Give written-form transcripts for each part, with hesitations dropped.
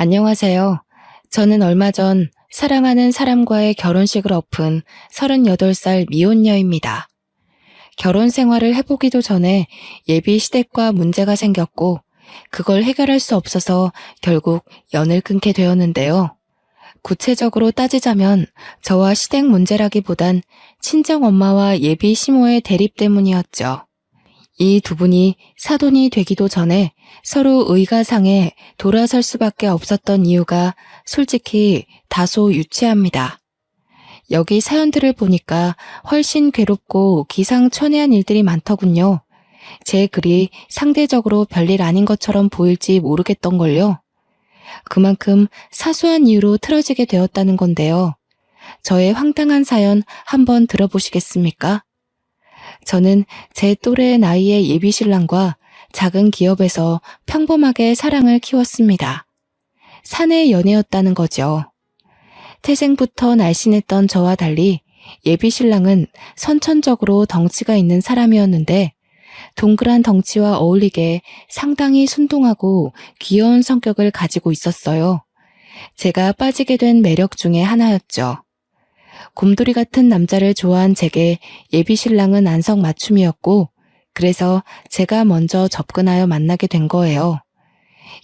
안녕하세요. 저는 얼마 전 사랑하는 사람과의 결혼식을 엎은 38살 미혼녀입니다. 결혼 생활을 해보기도 전에 예비 시댁과 문제가 생겼고 그걸 해결할 수 없어서 결국 연을 끊게 되었는데요. 구체적으로 따지자면 저와 시댁 문제라기보단 친정 엄마와 예비 시모의 대립 때문이었죠. 이 두 분이 사돈이 되기도 전에 서로 의가상에 돌아설 수밖에 없었던 이유가 솔직히 다소 유치합니다. 여기 사연들을 보니까 훨씬 괴롭고 기상천외한 일들이 많더군요. 제 글이 상대적으로 별일 아닌 것처럼 보일지 모르겠던걸요. 그만큼 사소한 이유로 틀어지게 되었다는 건데요. 저의 황당한 사연 한번 들어보시겠습니까? 저는 제 또래 나이의 예비신랑과 작은 기업에서 평범하게 사랑을 키웠습니다. 사내 연애였다는 거죠. 태생부터 날씬했던 저와 달리 예비신랑은 선천적으로 덩치가 있는 사람이었는데 동그란 덩치와 어울리게 상당히 순둥하고 귀여운 성격을 가지고 있었어요. 제가 빠지게 된 매력 중에 하나였죠. 곰돌이 같은 남자를 좋아한 제게 예비신랑은 안성맞춤이었고 그래서 제가 먼저 접근하여 만나게 된 거예요.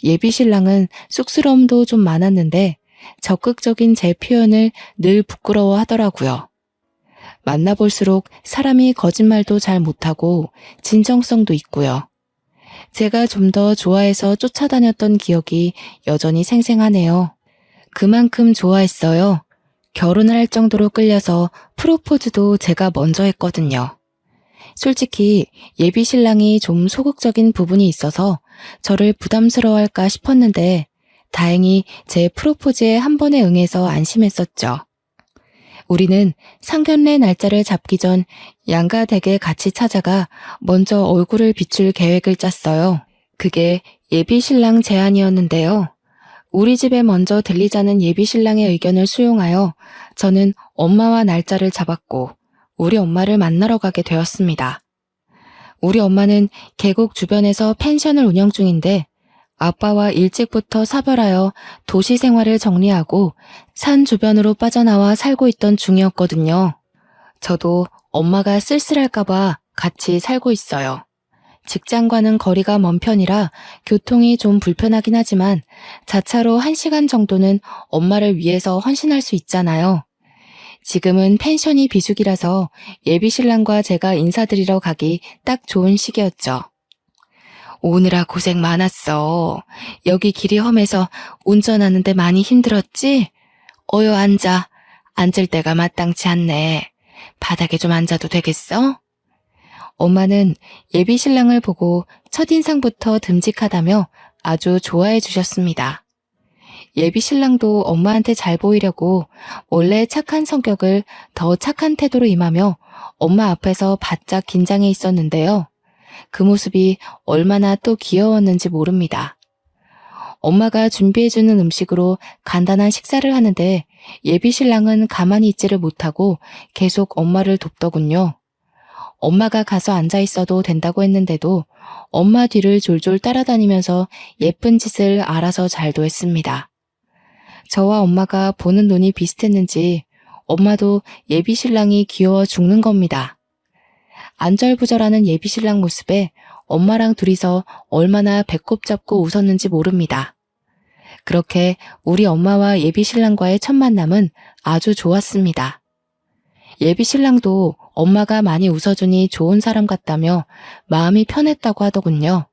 예비신랑은 쑥스러움도 좀 많았는데 적극적인 제 표현을 늘 부끄러워하더라고요. 만나볼수록 사람이 거짓말도 잘 못하고 진정성도 있고요. 제가 좀 더 좋아해서 쫓아다녔던 기억이 여전히 생생하네요. 그만큼 좋아했어요. 결혼을 할 정도로 끌려서 프로포즈도 제가 먼저 했거든요. 솔직히 예비신랑이 좀 소극적인 부분이 있어서 저를 부담스러워할까 싶었는데 다행히 제 프로포즈에 한 번에 응해서 안심했었죠. 우리는 상견례 날짜를 잡기 전 양가 댁에 같이 찾아가 먼저 얼굴을 비출 계획을 짰어요. 그게 예비신랑 제안이었는데요. 우리 집에 먼저 들리자는 예비신랑의 의견을 수용하여 저는 엄마와 날짜를 잡았고 우리 엄마를 만나러 가게 되었습니다. 우리 엄마는 계곡 주변에서 펜션을 운영 중인데 아빠와 일찍부터 사별하여 도시 생활을 정리하고 산 주변으로 빠져나와 살고 있던 중이었거든요. 저도 엄마가 쓸쓸할까봐 같이 살고 있어요. 직장과는 거리가 먼 편이라 교통이 좀 불편하긴 하지만 자차로 1시간 정도는 엄마를 위해서 헌신할 수 있잖아요. 지금은 펜션이 비수기라서 예비신랑과 제가 인사드리러 가기 딱 좋은 시기였죠. 오느라 고생 많았어. 여기 길이 험해서 운전하는데 많이 힘들었지? 어여 앉아. 앉을 데가 마땅치 않네. 바닥에 좀 앉아도 되겠어? 엄마는 예비신랑을 보고 첫인상부터 듬직하다며 아주 좋아해 주셨습니다. 예비신랑도 엄마한테 잘 보이려고 원래 착한 성격을 더 착한 태도로 임하며 엄마 앞에서 바짝 긴장해 있었는데요. 그 모습이 얼마나 또 귀여웠는지 모릅니다. 엄마가 준비해주는 음식으로 간단한 식사를 하는데 예비신랑은 가만히 있지를 못하고 계속 엄마를 돕더군요. 엄마가 가서 앉아 있어도 된다고 했는데도 엄마 뒤를 졸졸 따라다니면서 예쁜 짓을 알아서 잘도 했습니다. 저와 엄마가 보는 눈이 비슷했는지 엄마도 예비신랑이 귀여워 죽는 겁니다. 안절부절하는 예비신랑 모습에 엄마랑 둘이서 얼마나 배꼽 잡고 웃었는지 모릅니다. 그렇게 우리 엄마와 예비신랑과의 첫 만남은 아주 좋았습니다. 예비신랑도 엄마가 많이 웃어주니 좋은 사람 같다며 마음이 편했다고 하더군요.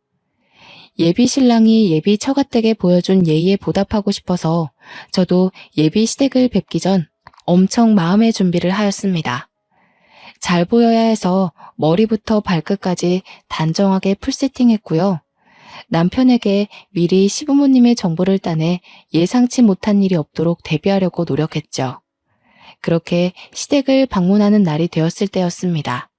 예비신랑이 예비 처가댁에 보여준 예의에 보답하고 싶어서 저도 예비 시댁을 뵙기 전 엄청 마음의 준비를 하였습니다. 잘 보여야 해서 머리부터 발끝까지 단정하게 풀세팅했고요. 남편에게 미리 시부모님의 정보를 따내 예상치 못한 일이 없도록 대비하려고 노력했죠. 그렇게 시댁을 방문하는 날이 되었을 때였습니다.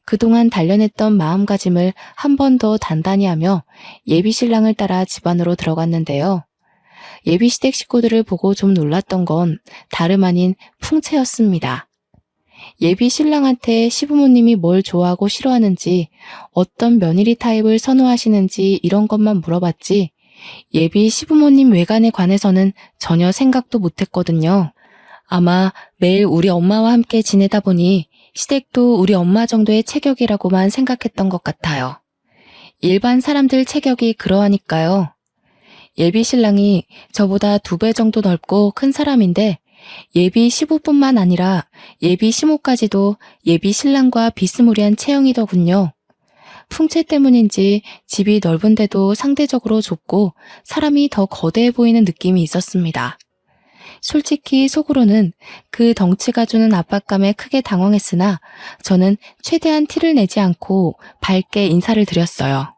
그동안 단련했던 마음가짐을 한 번 더 단단히 하며 예비신랑을 따라 집 안으로 들어갔는데요. 예비시댁 식구들을 보고 좀 놀랐던 건 다름 아닌 풍채였습니다. 예비신랑한테 시부모님이 뭘 좋아하고 싫어하는지, 어떤 며느리 타입을 선호하시는지 이런 것만 물어봤지 예비 시부모님 외관에 관해서는 전혀 생각도 못했거든요. 아마 매일 우리 엄마와 함께 지내다 보니 시댁도 우리 엄마 정도의 체격이라고만 생각했던 것 같아요. 일반 사람들 체격이 그러하니까요. 예비 신랑이 저보다 2배 정도 넓고 큰 사람인데 예비 시부뿐만 아니라 예비 시모까지도 예비 신랑과 비스무리한 체형이더군요. 풍채 때문인지 집이 넓은데도 상대적으로 좁고 사람이 더 거대해 보이는 느낌이 있었습니다. 솔직히 속으로는 그 덩치가 주는 압박감에 크게 당황했으나 저는 최대한 티를 내지 않고 밝게 인사를 드렸어요.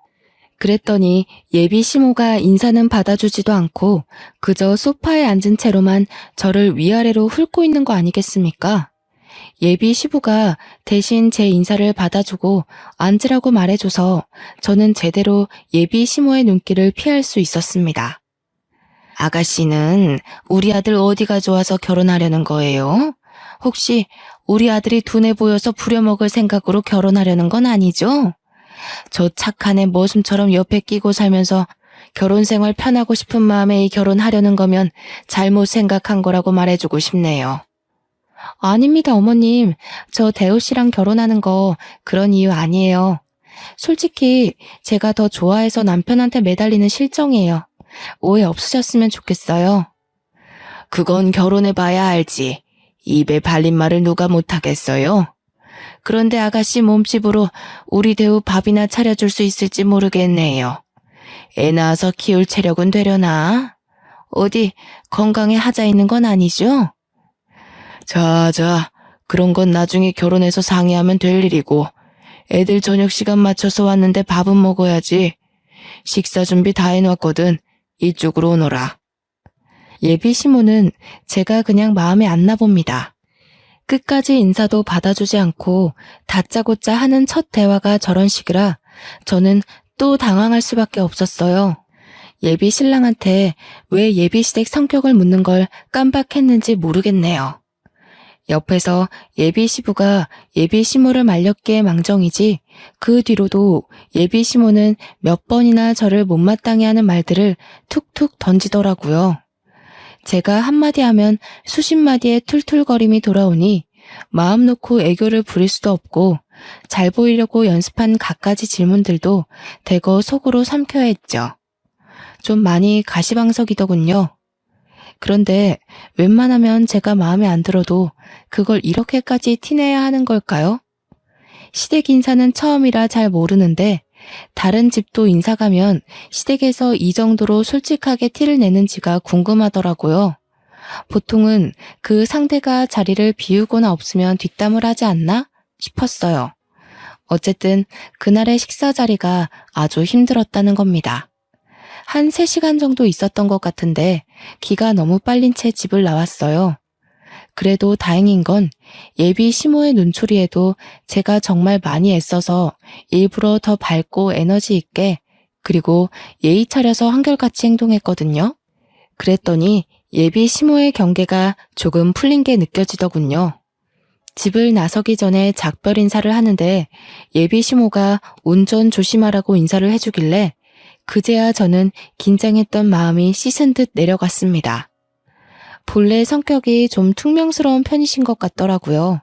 그랬더니 예비 시모가 인사는 받아주지도 않고 그저 소파에 앉은 채로만 저를 위아래로 훑고 있는 거 아니겠습니까? 예비 시부가 대신 제 인사를 받아주고 앉으라고 말해줘서 저는 제대로 예비 시모의 눈길을 피할 수 있었습니다. 아가씨는 우리 아들 어디가 좋아서 결혼하려는 거예요? 혹시 우리 아들이 둔해 보여서 부려먹을 생각으로 결혼하려는 건 아니죠? 저 착한 애 머슴처럼 옆에 끼고 살면서 결혼 생활 편하고 싶은 마음에 이 결혼하려는 거면 잘못 생각한 거라고 말해주고 싶네요. 아닙니다, 어머님. 저 대우 씨랑 결혼하는 거 그런 이유 아니에요. 솔직히 제가 더 좋아해서 남편한테 매달리는 실정이에요. 오해 없으셨으면 좋겠어요. 그건 결혼해봐야 알지. 입에 발린 말을 누가 못하겠어요? 그런데 아가씨 몸집으로 우리 대우 밥이나 차려줄 수 있을지 모르겠네요. 애 낳아서 키울 체력은 되려나? 어디 건강에 하자 있는 건 아니죠? 자, 그런 건 나중에 결혼해서 상의하면 될 일이고 애들 저녁 시간 맞춰서 왔는데 밥은 먹어야지. 식사 준비 다 해놨거든. 이쪽으로 오너라. 예비 시모는 제가 그냥 마음에 안 나봅니다. 끝까지 인사도 받아주지 않고 다짜고짜 하는 첫 대화가 저런 식이라 저는 또 당황할 수밖에 없었어요. 예비 신랑한테 왜 예비 시댁 성격을 묻는 걸 깜빡했는지 모르겠네요. 옆에서 예비 시부가 예비 시모를 말렸기에 망정이지 그 뒤로도 예비 시모는 몇 번이나 저를 못마땅해 하는 말들을 툭툭 던지더라고요. 제가 한마디 하면 수십 마디의 툴툴거림이 돌아오니 마음 놓고 애교를 부릴 수도 없고 잘 보이려고 연습한 갖가지 질문들도 대거 속으로 삼켜야 했죠. 좀 많이 가시방석이더군요. 그런데 웬만하면 제가 마음에 안 들어도 그걸 이렇게까지 티내야 하는 걸까요? 시댁 인사는 처음이라 잘 모르는데 다른 집도 인사 가면 시댁에서 이 정도로 솔직하게 티를 내는지가 궁금하더라고요. 보통은 그 상대가 자리를 비우거나 없으면 뒷담을 하지 않나 싶었어요. 어쨌든 그날의 식사 자리가 아주 힘들었다는 겁니다. 한 3시간 정도 있었던 것 같은데 기가 너무 빨린 채 집을 나왔어요. 그래도 다행인 건 예비 시모의 눈초리에도 제가 정말 많이 애써서 일부러 더 밝고 에너지 있게 그리고 예의 차려서 한결같이 행동했거든요. 그랬더니 예비 시모의 경계가 조금 풀린 게 느껴지더군요. 집을 나서기 전에 작별 인사를 하는데 예비 시모가 운전 조심하라고 인사를 해주길래 그제야 저는 긴장했던 마음이 씻은 듯 내려갔습니다. 본래 성격이 좀 퉁명스러운 편이신 것 같더라고요.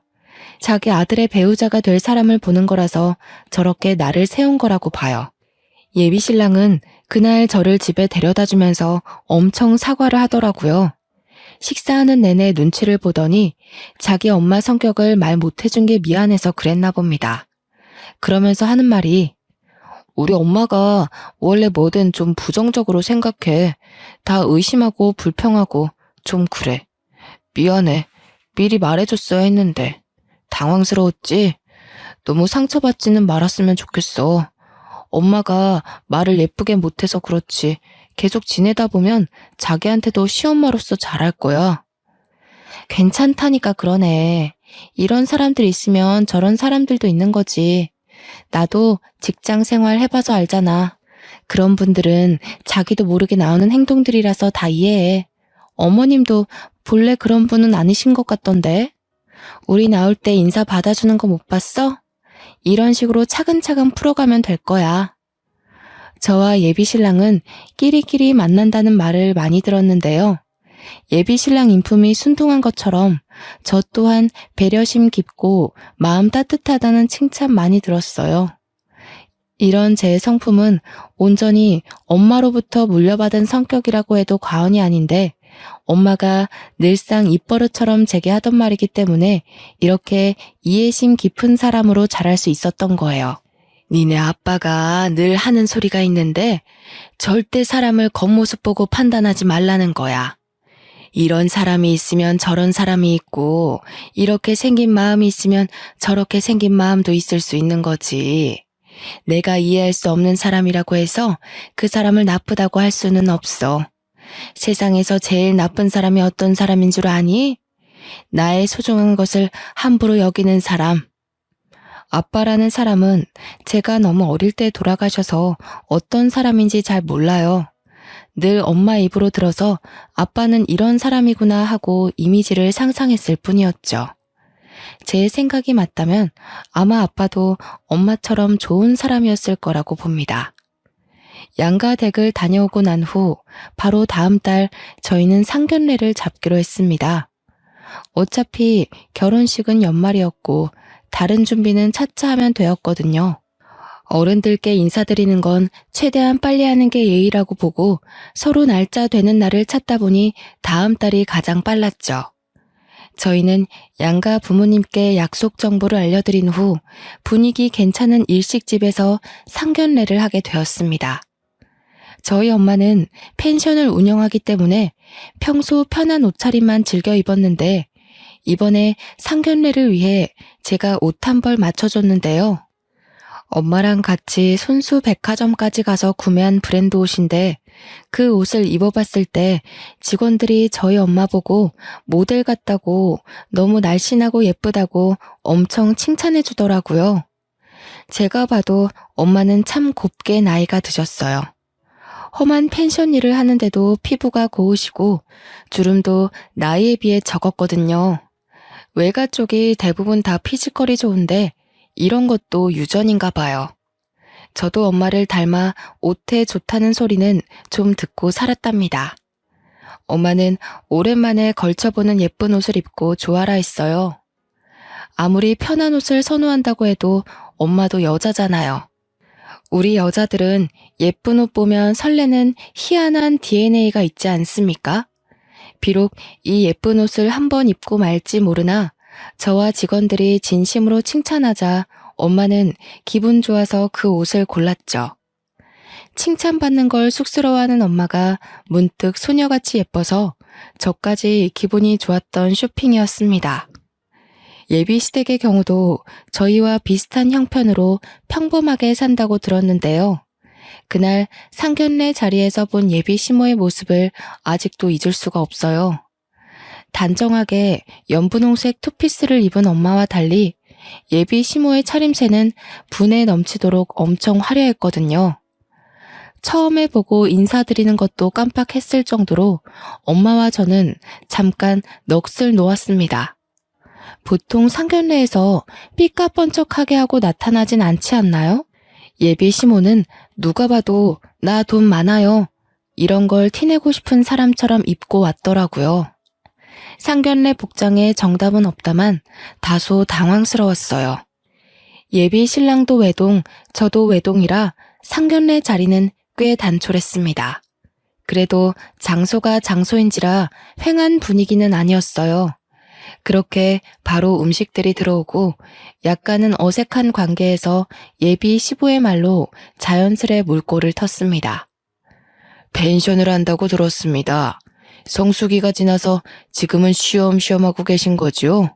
자기 아들의 배우자가 될 사람을 보는 거라서 저렇게 나를 세운 거라고 봐요. 예비 신랑은 그날 저를 집에 데려다 주면서 엄청 사과를 하더라고요. 식사하는 내내 눈치를 보더니 자기 엄마 성격을 말 못해준 게 미안해서 그랬나 봅니다. 그러면서 하는 말이 우리 엄마가 원래 뭐든 좀 부정적으로 생각해. 다 의심하고 불평하고 좀 그래. 미안해. 미리 말해줬어야 했는데. 당황스러웠지? 너무 상처받지는 말았으면 좋겠어. 엄마가 말을 예쁘게 못해서 그렇지. 계속 지내다 보면 자기한테도 시엄마로서 잘할 거야. 괜찮다니까 그러네. 이런 사람들 있으면 저런 사람들도 있는 거지. 나도 직장 생활 해봐서 알잖아. 그런 분들은 자기도 모르게 나오는 행동들이라서 다 이해해. 어머님도 본래 그런 분은 아니신 것 같던데. 우리 나올 때 인사 받아주는 거 못 봤어? 이런 식으로 차근차근 풀어가면 될 거야. 저와 예비 신랑은 끼리끼리 만난다는 말을 많이 들었는데요. 예비 신랑 인품이 순둥한 것처럼 저 또한 배려심 깊고 마음 따뜻하다는 칭찬 많이 들었어요. 이런 제 성품은 온전히 엄마로부터 물려받은 성격이라고 해도 과언이 아닌데 엄마가 늘상 입버릇처럼 제게 하던 말이기 때문에 이렇게 이해심 깊은 사람으로 자랄 수 있었던 거예요. 니네 아빠가 늘 하는 소리가 있는데 절대 사람을 겉모습 보고 판단하지 말라는 거야. 이런 사람이 있으면 저런 사람이 있고 이렇게 생긴 마음이 있으면 저렇게 생긴 마음도 있을 수 있는 거지. 내가 이해할 수 없는 사람이라고 해서 그 사람을 나쁘다고 할 수는 없어. 세상에서 제일 나쁜 사람이 어떤 사람인 줄 아니? 나의 소중한 것을 함부로 여기는 사람. 아빠라는 사람은 제가 너무 어릴 때 돌아가셔서 어떤 사람인지 잘 몰라요. 늘 엄마 입으로 들어서 아빠는 이런 사람이구나 하고 이미지를 상상했을 뿐이었죠. 제 생각이 맞다면 아마 아빠도 엄마처럼 좋은 사람이었을 거라고 봅니다. 양가 댁을 다녀오고 난 후 바로 다음 달 저희는 상견례를 잡기로 했습니다. 어차피 결혼식은 연말이었고 다른 준비는 차차 하면 되었거든요. 어른들께 인사드리는 건 최대한 빨리 하는 게 예의라고 보고 서로 날짜 되는 날을 찾다 보니 다음 달이 가장 빨랐죠. 저희는 양가 부모님께 약속 정보를 알려드린 후 분위기 괜찮은 일식집에서 상견례를 하게 되었습니다. 저희 엄마는 펜션을 운영하기 때문에 평소 편한 옷차림만 즐겨 입었는데 이번에 상견례를 위해 제가 옷 한 벌 맞춰줬는데요. 엄마랑 같이 손수 백화점까지 가서 구매한 브랜드 옷인데 그 옷을 입어봤을 때 직원들이 저희 엄마 보고 모델 같다고 너무 날씬하고 예쁘다고 엄청 칭찬해 주더라고요. 제가 봐도 엄마는 참 곱게 나이가 드셨어요. 험한 펜션 일을 하는데도 피부가 고우시고 주름도 나이에 비해 적었거든요. 외가 쪽이 대부분 다 피지컬이 좋은데 이런 것도 유전인가 봐요. 저도 엄마를 닮아 옷에 좋다는 소리는 좀 듣고 살았답니다. 엄마는 오랜만에 걸쳐보는 예쁜 옷을 입고 좋아라 했어요. 아무리 편한 옷을 선호한다고 해도 엄마도 여자잖아요. 우리 여자들은 예쁜 옷 보면 설레는 희한한 DNA가 있지 않습니까? 비록 이 예쁜 옷을 한번 입고 말지 모르나 저와 직원들이 진심으로 칭찬하자 엄마는 기분 좋아서 그 옷을 골랐죠. 칭찬받는 걸 쑥스러워하는 엄마가 문득 소녀같이 예뻐서 저까지 기분이 좋았던 쇼핑이었습니다. 예비 시댁의 경우도 저희와 비슷한 형편으로 평범하게 산다고 들었는데요. 그날 상견례 자리에서 본 예비 시모의 모습을 아직도 잊을 수가 없어요. 단정하게 연분홍색 투피스를 입은 엄마와 달리 예비 시모의 차림새는 분에 넘치도록 엄청 화려했거든요. 처음에 보고 인사드리는 것도 깜빡했을 정도로 엄마와 저는 잠깐 넋을 놓았습니다. 보통 상견례에서 삐까뻔쩍하게 하고 나타나진 않지 않나요? 예비 시모는 누가 봐도 나 돈 많아요. 이런 걸 티내고 싶은 사람처럼 입고 왔더라고요. 상견례 복장에 정답은 없다만 다소 당황스러웠어요. 예비 신랑도 외동, 저도 외동이라 상견례 자리는 꽤 단촐했습니다. 그래도 장소가 장소인지라 휑한 분위기는 아니었어요. 그렇게 바로 음식들이 들어오고 약간은 어색한 관계에서 예비 시부의 말로 자연스레 물꼬를 텄습니다. 펜션을 한다고 들었습니다. 성수기가 지나서 지금은 쉬엄쉬엄 하고 계신 거죠?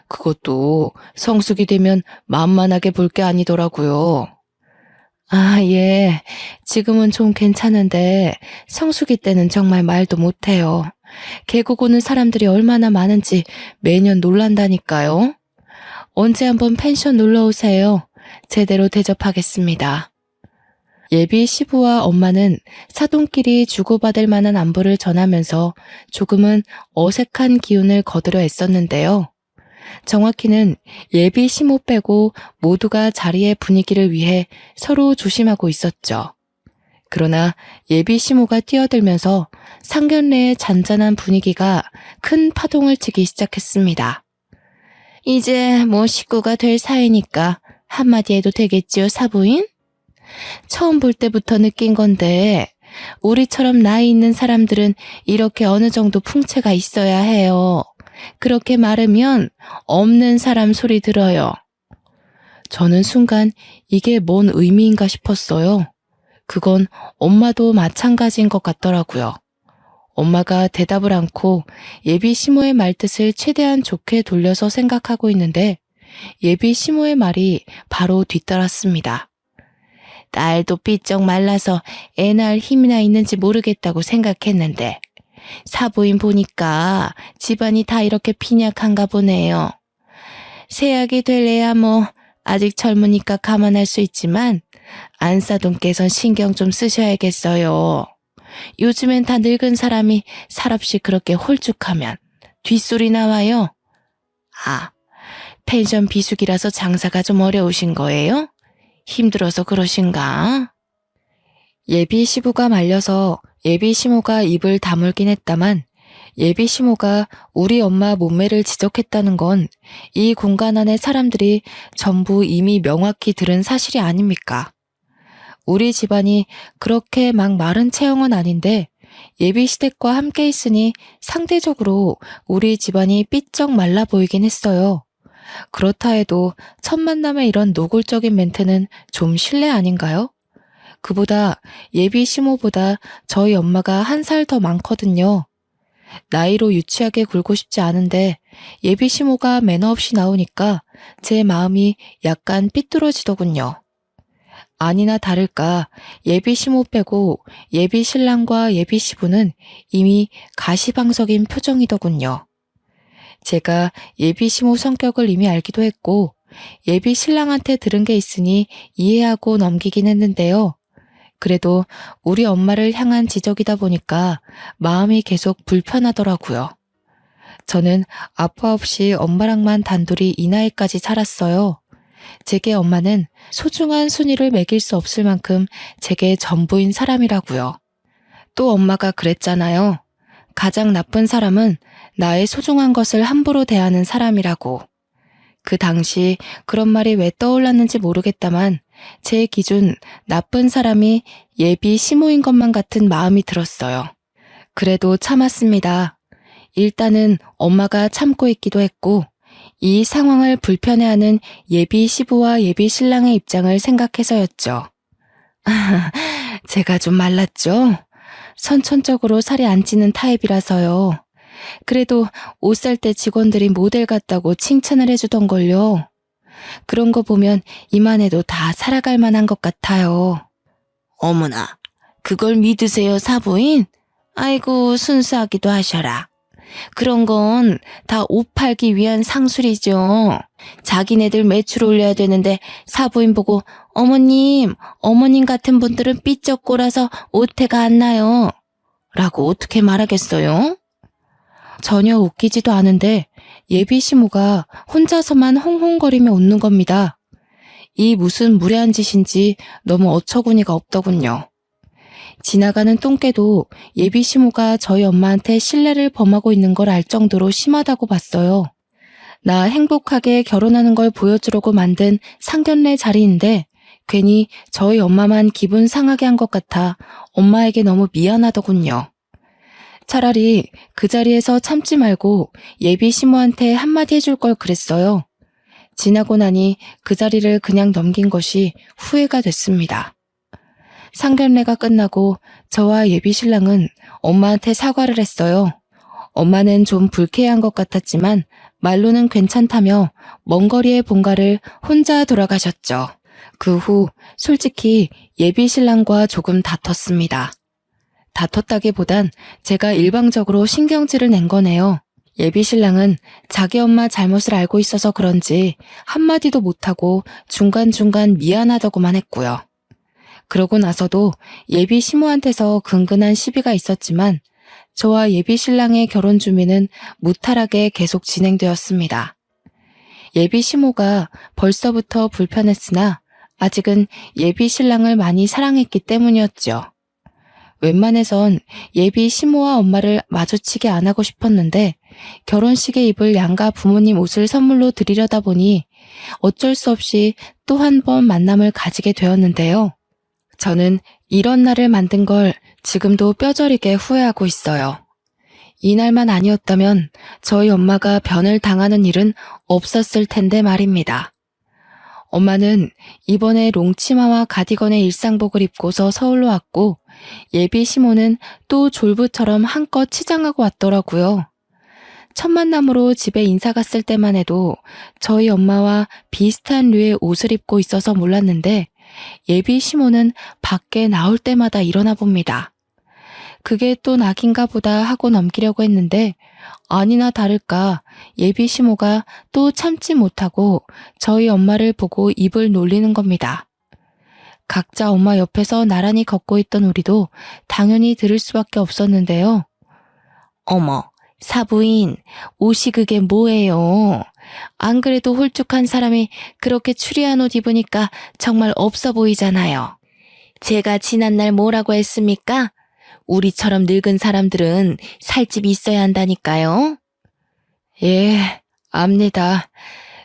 그것도 성수기 되면 만만하게 볼 게 아니더라고요. 아, 예. 지금은 좀 괜찮은데 성수기 때는 정말 말도 못해요. 계곡 오는 사람들이 얼마나 많은지 매년 놀란다니까요. 언제 한번 펜션 놀러 오세요. 제대로 대접하겠습니다. 예비 시부와 엄마는 사돈끼리 주고받을 만한 안부를 전하면서 조금은 어색한 기운을 거두려 애썼는데요. 정확히는 예비 시모 빼고 모두가 자리의 분위기를 위해 서로 조심하고 있었죠. 그러나 예비 시모가 뛰어들면서 상견례의 잔잔한 분위기가 큰 파동을 치기 시작했습니다. 이제 뭐 식구가 될 사이니까 한마디 해도 되겠지요, 사부인? 처음 볼 때부터 느낀 건데 우리처럼 나이 있는 사람들은 이렇게 어느 정도 풍채가 있어야 해요. 그렇게 말하면 없는 사람 소리 들어요. 저는 순간 이게 뭔 의미인가 싶었어요. 그건 엄마도 마찬가지인 것 같더라고요. 엄마가 대답을 않고 예비 시모의 말뜻을 최대한 좋게 돌려서 생각하고 있는데 예비 시모의 말이 바로 뒤따랐습니다. 딸도 삐쩍 말라서 애 낳을 힘이나 있는지 모르겠다고 생각했는데 사부인 보니까 집안이 다 이렇게 빈약한가 보네요. 세약이 될래야 뭐 아직 젊으니까 감안할 수 있지만 안사돈께선 신경 좀 쓰셔야겠어요. 요즘엔 다 늙은 사람이 살없이 그렇게 홀쭉하면 뒷소리 나와요. 아, 펜션 비수기라서 장사가 좀 어려우신 거예요? 힘들어서 그러신가? 예비 시부가 말려서 예비 시모가 입을 다물긴 했다만 예비 시모가 우리 엄마 몸매를 지적했다는 건 이 공간 안의 사람들이 전부 이미 명확히 들은 사실이 아닙니까? 우리 집안이 그렇게 막 마른 체형은 아닌데 예비 시댁과 함께 있으니 상대적으로 우리 집안이 삐쩍 말라 보이긴 했어요. 그렇다 해도 첫 만남에 이런 노골적인 멘트는 좀 실례 아닌가요? 그보다 예비 시모보다 저희 엄마가 한 살 더 많거든요. 나이로 유치하게 굴고 싶지 않은데 예비 시모가 매너 없이 나오니까 제 마음이 약간 삐뚤어지더군요. 아니나 다를까 예비 시모 빼고 예비 신랑과 예비 시부는 이미 가시방석인 표정이더군요. 제가 예비 시모 성격을 이미 알기도 했고 예비 신랑한테 들은 게 있으니 이해하고 넘기긴 했는데요. 그래도 우리 엄마를 향한 지적이다 보니까 마음이 계속 불편하더라고요. 저는 아빠 없이 엄마랑만 단둘이 이 나이까지 살았어요. 제게 엄마는 소중한 순위를 매길 수 없을 만큼 제게 전부인 사람이라고요. 또 엄마가 그랬잖아요. 가장 나쁜 사람은 나의 소중한 것을 함부로 대하는 사람이라고. 그 당시 그런 말이 왜 떠올랐는지 모르겠다만 제 기준 나쁜 사람이 예비 시모인 것만 같은 마음이 들었어요. 그래도 참았습니다. 일단은 엄마가 참고 있기도 했고 이 상황을 불편해하는 예비 시부와 예비 신랑의 입장을 생각해서였죠. 제가 좀 말랐죠? 선천적으로 살이 안 찌는 타입이라서요. 그래도 옷 살 때 직원들이 모델 같다고 칭찬을 해주던걸요. 그런 거 보면 이만해도 다 살아갈 만한 것 같아요. 어머나, 그걸 믿으세요, 사부인? 아이고, 순수하기도 하셔라. 그런 건 다 옷 팔기 위한 상술이죠. 자기네들 매출 올려야 되는데 사부인 보고 어머님 같은 분들은 삐쩍 꼴아서 옷태가 안 나요. 라고 어떻게 말하겠어요? 전혀 웃기지도 않은데 예비 시모가 혼자서만 홍홍거리며 웃는 겁니다. 이 무슨 무례한 짓인지 너무 어처구니가 없더군요. 지나가는 똥개도 예비 시모가 저희 엄마한테 신뢰를 범하고 있는 걸 알 정도로 심하다고 봤어요. 나 행복하게 결혼하는 걸 보여주려고 만든 상견례 자리인데 괜히 저희 엄마만 기분 상하게 한 것 같아 엄마에게 너무 미안하더군요. 차라리 그 자리에서 참지 말고 예비 시모한테 한마디 해줄 걸 그랬어요. 지나고 나니 그 자리를 그냥 넘긴 것이 후회가 됐습니다. 상견례가 끝나고 저와 예비 신랑은 엄마한테 사과를 했어요. 엄마는 좀 불쾌한 것 같았지만 말로는 괜찮다며 먼 거리의 본가를 혼자 돌아가셨죠. 그 후 솔직히 예비 신랑과 조금 다퉜습니다. 다퉜다기보단 제가 일방적으로 신경질을 낸 거네요. 예비 신랑은 자기 엄마 잘못을 알고 있어서 그런지 한마디도 못하고 중간중간 미안하다고만 했고요. 그러고 나서도 예비 시모한테서 근근한 시비가 있었지만 저와 예비 신랑의 결혼 준비는 무탈하게 계속 진행되었습니다. 예비 시모가 벌써부터 불편했으나 아직은 예비 신랑을 많이 사랑했기 때문이었죠. 웬만해선 예비 시모와 엄마를 마주치게 안 하고 싶었는데 결혼식에 입을 양가 부모님 옷을 선물로 드리려다 보니 어쩔 수 없이 또 한 번 만남을 가지게 되었는데요. 저는 이런 날을 만든 걸 지금도 뼈저리게 후회하고 있어요. 이날만 아니었다면 저희 엄마가 변을 당하는 일은 없었을 텐데 말입니다. 엄마는 이번에 롱치마와 가디건의 일상복을 입고서 서울로 왔고 예비 시모는 또 졸부처럼 한껏 치장하고 왔더라고요. 첫 만남으로 집에 인사 갔을 때만 해도 저희 엄마와 비슷한 류의 옷을 입고 있어서 몰랐는데 예비 시모는 밖에 나올 때마다 일어나 봅니다. 그게 또 낙인가 보다 하고 넘기려고 했는데 아니나 다를까 예비 시모가 또 참지 못하고 저희 엄마를 보고 입을 놀리는 겁니다. 각자 엄마 옆에서 나란히 걷고 있던 우리도 당연히 들을 수밖에 없었는데요. 어머, 사부인, 옷이 그게 뭐예요? 안 그래도 홀쭉한 사람이 그렇게 추리한 옷 입으니까 정말 없어 보이잖아요. 제가 지난날 뭐라고 했습니까? 우리처럼 늙은 사람들은 살집이 있어야 한다니까요. 예, 압니다.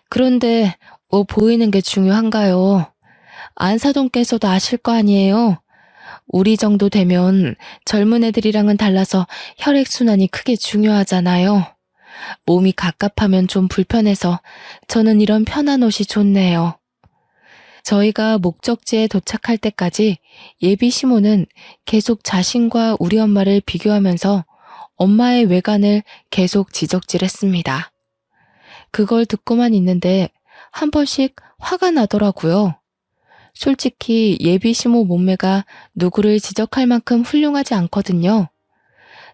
그런데 뭐 보이는 게 중요한가요? 안사돈께서도 아실 거 아니에요? 우리 정도 되면 젊은 애들이랑은 달라서 혈액순환이 크게 중요하잖아요. 몸이 갑갑하면 좀 불편해서 저는 이런 편한 옷이 좋네요. 저희가 목적지에 도착할 때까지 예비 시모는 계속 자신과 우리 엄마를 비교하면서 엄마의 외관을 계속 지적질했습니다. 그걸 듣고만 있는데 한 번씩 화가 나더라고요. 솔직히 예비 시모 몸매가 누구를 지적할 만큼 훌륭하지 않거든요.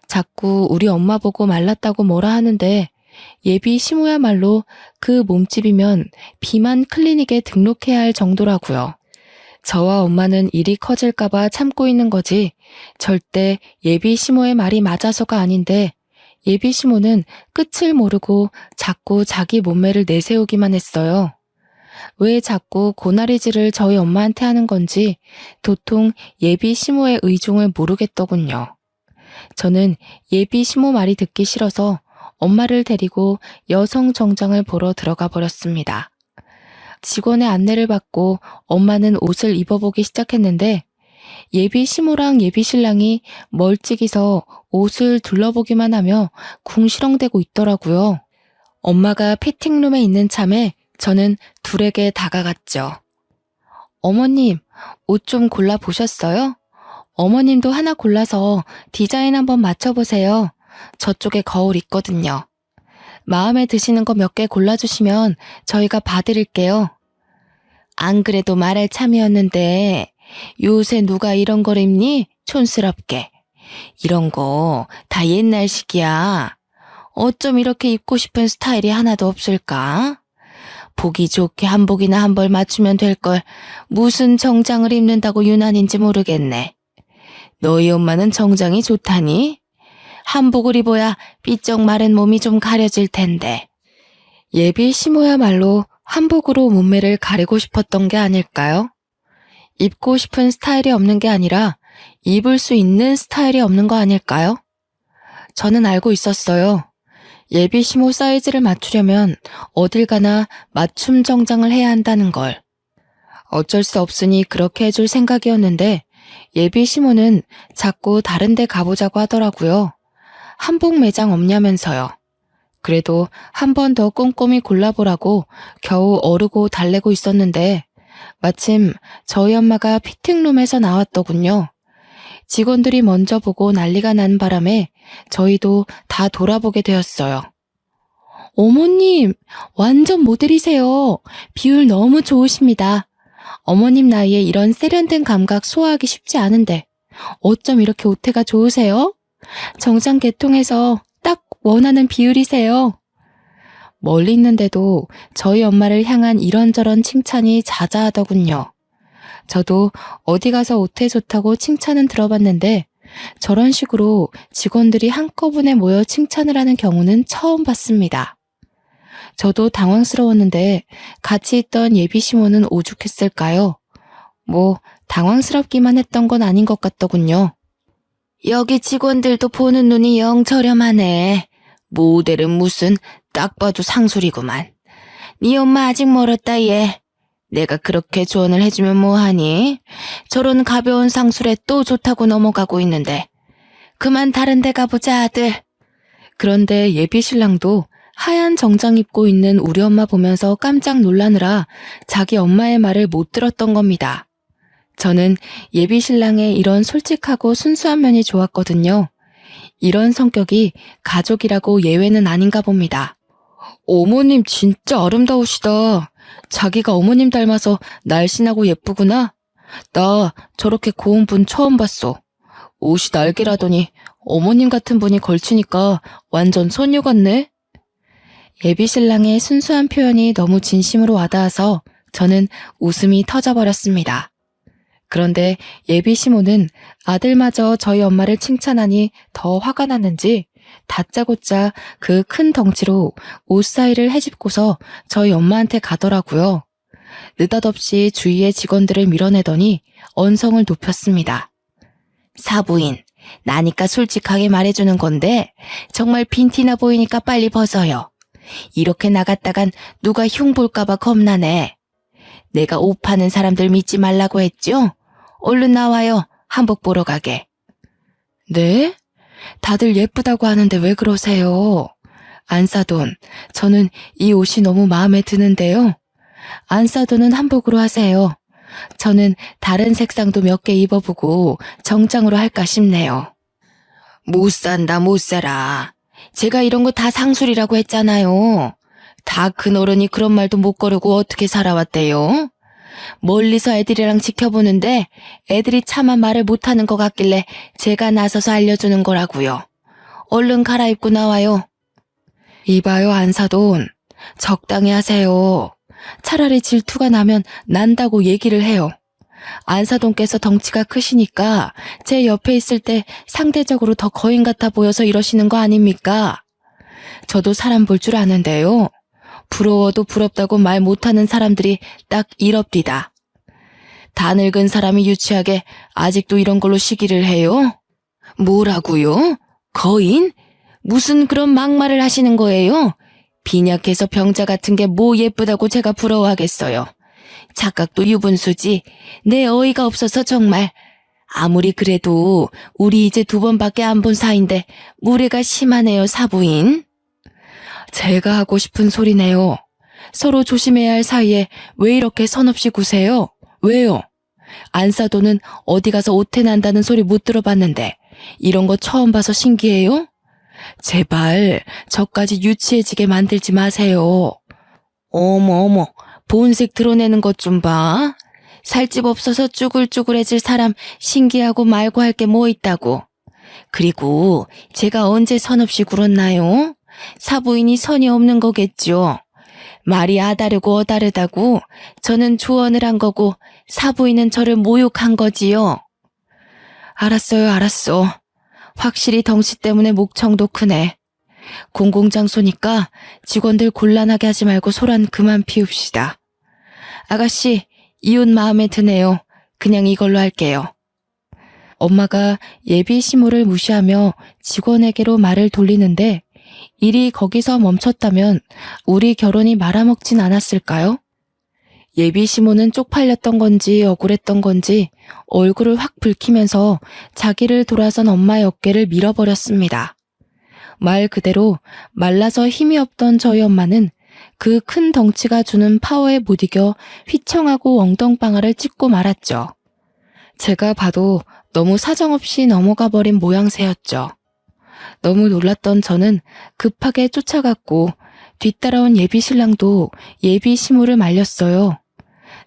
자꾸 우리 엄마 보고 말랐다고 뭐라 하는데 예비 시모야말로 그 몸집이면 비만 클리닉에 등록해야 할 정도라고요. 저와 엄마는 일이 커질까봐 참고 있는 거지 절대 예비 시모의 말이 맞아서가 아닌데 예비 시모는 끝을 모르고 자꾸 자기 몸매를 내세우기만 했어요. 왜 자꾸 고나리질을 저희 엄마한테 하는 건지 도통 예비 시모의 의중을 모르겠더군요. 저는 예비 시모 말이 듣기 싫어서 엄마를 데리고 여성 정장을 보러 들어가 버렸습니다. 직원의 안내를 받고 엄마는 옷을 입어보기 시작했는데 예비 시모랑 예비 신랑이 멀찍이서 옷을 둘러보기만 하며 궁시렁대고 있더라고요. 엄마가 피팅룸에 있는 참에 저는 둘에게 다가갔죠. 어머님, 옷 좀 골라보셨어요? 어머님도 하나 골라서 디자인 한번 맞춰보세요. 저쪽에 거울 있거든요. 마음에 드시는 거 몇 개 골라주시면 저희가 봐드릴게요. 안 그래도 말할 참이었는데 요새 누가 이런 걸 입니? 촌스럽게. 이런 거 다 옛날식이야. 어쩜 이렇게 입고 싶은 스타일이 하나도 없을까? 보기 좋게 한복이나 한 벌 맞추면 될 걸 무슨 정장을 입는다고 유난인지 모르겠네. 너희 엄마는 정장이 좋다니? 한복을 입어야 삐쩍 마른 몸이 좀 가려질 텐데. 예비 시모야말로 한복으로 몸매를 가리고 싶었던 게 아닐까요? 입고 싶은 스타일이 없는 게 아니라 입을 수 있는 스타일이 없는 거 아닐까요? 저는 알고 있었어요. 예비 시모 사이즈를 맞추려면 어딜 가나 맞춤 정장을 해야 한다는 걸. 어쩔 수 없으니 그렇게 해줄 생각이었는데 예비 시모는 자꾸 다른 데 가보자고 하더라고요. 한복 매장 없냐면서요. 그래도 한 번 더 꼼꼼히 골라보라고 겨우 어르고 달래고 있었는데 마침 저희 엄마가 피팅룸에서 나왔더군요. 직원들이 먼저 보고 난리가 난 바람에 저희도 다 돌아보게 되었어요. 어머님, 완전 모델이세요. 비율 너무 좋으십니다. 어머님 나이에 이런 세련된 감각 소화하기 쉽지 않은데 어쩜 이렇게 오태가 좋으세요? 정장 계통에서 딱 원하는 비율이세요. 멀리 있는데도 저희 엄마를 향한 이런저런 칭찬이 자자하더군요. 저도 어디 가서 오태 좋다고 칭찬은 들어봤는데 저런 식으로 직원들이 한꺼번에 모여 칭찬을 하는 경우는 처음 봤습니다. 저도 당황스러웠는데 같이 있던 예비 시모는 오죽했을까요? 뭐 당황스럽기만 했던 건 아닌 것 같더군요. 여기 직원들도 보는 눈이 영 저렴하네. 모델은 무슨 딱 봐도 상술이구만. 네 엄마 아직 멀었다 얘. 내가 그렇게 조언을 해주면 뭐하니? 저런 가벼운 상술에 또 좋다고 넘어가고 있는데. 그만 다른 데 가보자 아들. 그런데 예비 신랑도 하얀 정장 입고 있는 우리 엄마 보면서 깜짝 놀라느라 자기 엄마의 말을 못 들었던 겁니다. 저는 예비 신랑의 이런 솔직하고 순수한 면이 좋았거든요. 이런 성격이 가족이라고 예외는 아닌가 봅니다. 어머님 진짜 아름다우시다. 자기가 어머님 닮아서 날씬하고 예쁘구나. 나 저렇게 고운 분 처음 봤어. 옷이 날개라더니 어머님 같은 분이 걸치니까 완전 소녀 같네. 예비 신랑의 순수한 표현이 너무 진심으로 와닿아서 저는 웃음이 터져버렸습니다. 그런데 예비 시모는 아들마저 저희 엄마를 칭찬하니 더 화가 났는지 다짜고짜 그 큰 덩치로 옷 사이를 헤집고서 저희 엄마한테 가더라고요. 느닷없이 주위의 직원들을 밀어내더니 언성을 높였습니다. 사부인, 나니까 솔직하게 말해주는 건데 정말 빈티나 보이니까 빨리 벗어요. 이렇게 나갔다간 누가 흉 볼까봐 겁나네. 내가 옷 파는 사람들 믿지 말라고 했죠? 얼른 나와요. 한복 보러 가게. 네? 다들 예쁘다고 하는데 왜 그러세요? 안사돈, 저는 이 옷이 너무 마음에 드는데요. 안사돈은 한복으로 하세요. 저는 다른 색상도 몇 개 입어보고 정장으로 할까 싶네요. 못 산다 못 살아. 제가 이런 거 다 상술이라고 했잖아요. 다 큰 어른이 그런 말도 못 거르고 어떻게 살아왔대요? 멀리서 애들이랑 지켜보는데 애들이 차마 말을 못하는 것 같길래 제가 나서서 알려주는 거라고요. 얼른 갈아입고 나와요. 이봐요 안사돈. 적당히 하세요. 차라리 질투가 나면 난다고 얘기를 해요. 안사돈께서 덩치가 크시니까 제 옆에 있을 때 상대적으로 더 거인 같아 보여서 이러시는 거 아닙니까? 저도 사람 볼 줄 아는데요. 부러워도 부럽다고 말 못하는 사람들이 딱 이럽디다. 다 늙은 사람이 유치하게 아직도 이런 걸로 시기를 해요? 뭐라고요? 거인? 무슨 그런 막말을 하시는 거예요? 빈약해서 병자 같은 게 뭐 예쁘다고 제가 부러워하겠어요. 착각도 유분수지. 내 어이가 없어서 정말. 아무리 그래도 우리 이제 2번밖에 안 본 사이인데 무례가 심하네요, 사부인. 제가 하고 싶은 소리네요. 서로 조심해야 할 사이에 왜 이렇게 선없이 구세요? 왜요? 안사돈은 어디 가서 오태 난다는 소리 못 들어봤는데 이런 거 처음 봐서 신기해요? 제발 저까지 유치해지게 만들지 마세요. 어머, 본색 드러내는 것 좀 봐. 살집 없어서 쭈글쭈글해질 사람 신기하고 말고 할 게 뭐 있다고. 그리고 제가 언제 선 없이 굴었나요? 사부인이 선이 없는 거겠죠. 말이 아다르고 어다르다고 저는 조언을 한 거고 사부인은 저를 모욕한 거지요. 알았어. 확실히 덩치 때문에 목청도 크네. 공공장소니까 직원들 곤란하게 하지 말고 소란 그만 피웁시다. 아가씨, 이 옷 마음에 드네요. 그냥 이걸로 할게요. 엄마가 예비 시모를 무시하며 직원에게로 말을 돌리는데 일이 거기서 멈췄다면 우리 결혼이 말아먹진 않았을까요? 예비 시모는 쪽팔렸던 건지 억울했던 건지 얼굴을 확 붉히면서 자기를 돌아선 엄마의 어깨를 밀어버렸습니다. 말 그대로 말라서 힘이 없던 저희 엄마는 그 큰 덩치가 주는 파워에 못 이겨 휘청하고 엉덩방아를 찢고 말았죠. 제가 봐도 너무 사정없이 넘어가 버린 모양새였죠. 너무 놀랐던 저는 급하게 쫓아갔고 뒤따라온 예비 신랑도 예비 시모를 말렸어요.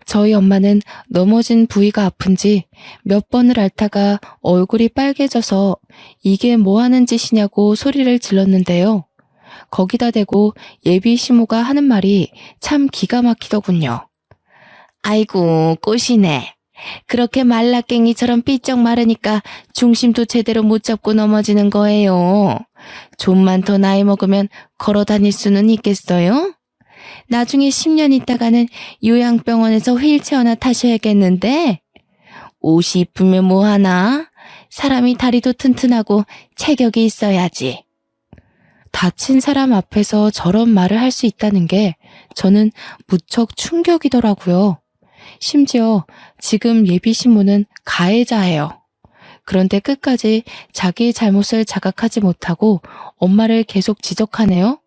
저희 엄마는 넘어진 부위가 아픈지 몇 번을 앓다가 얼굴이 빨개져서 이게 뭐 하는 짓이냐고 소리를 질렀는데요. 거기다 대고 예비 시모가 하는 말이 참 기가 막히더군요. 아이고 꽃이네. 그렇게 말라깽이처럼 삐쩍 마르니까 중심도 제대로 못 잡고 넘어지는 거예요. 좀만 더 나이 먹으면 걸어 다닐 수는 있겠어요? 나중에 10년 있다가는 요양병원에서 휠체어나 타셔야겠는데? 옷이 이쁘면 뭐하나? 사람이 다리도 튼튼하고 체격이 있어야지. 다친 사람 앞에서 저런 말을 할 수 있다는 게 저는 무척 충격이더라고요. 심지어 지금 예비 신부는 가해자예요. 그런데 끝까지 자기 잘못을 자각하지 못하고 엄마를 계속 지적하네요.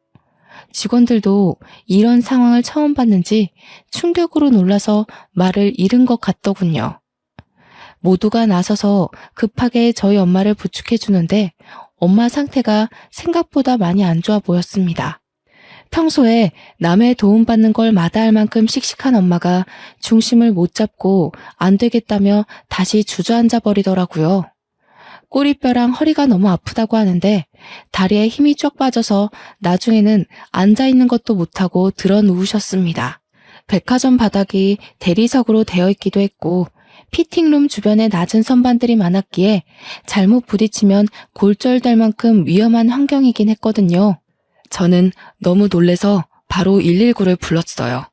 직원들도 이런 상황을 처음 봤는지 충격으로 놀라서 말을 잃은 것 같더군요. 모두가 나서서 급하게 저희 엄마를 부축해 주는데 엄마 상태가 생각보다 많이 안 좋아 보였습니다. 평소에 남의 도움받는 걸 마다할 만큼 씩씩한 엄마가 중심을 못 잡고 안 되겠다며 다시 주저앉아 버리더라고요. 꼬리뼈랑 허리가 너무 아프다고 하는데 다리에 힘이 쫙 빠져서 나중에는 앉아있는 것도 못하고 들어 누우셨습니다. 백화점 바닥이 대리석으로 되어 있기도 했고 피팅룸 주변에 낮은 선반들이 많았기에 잘못 부딪히면 골절될 만큼 위험한 환경이긴 했거든요. 저는 너무 놀래서 바로 119를 불렀어요.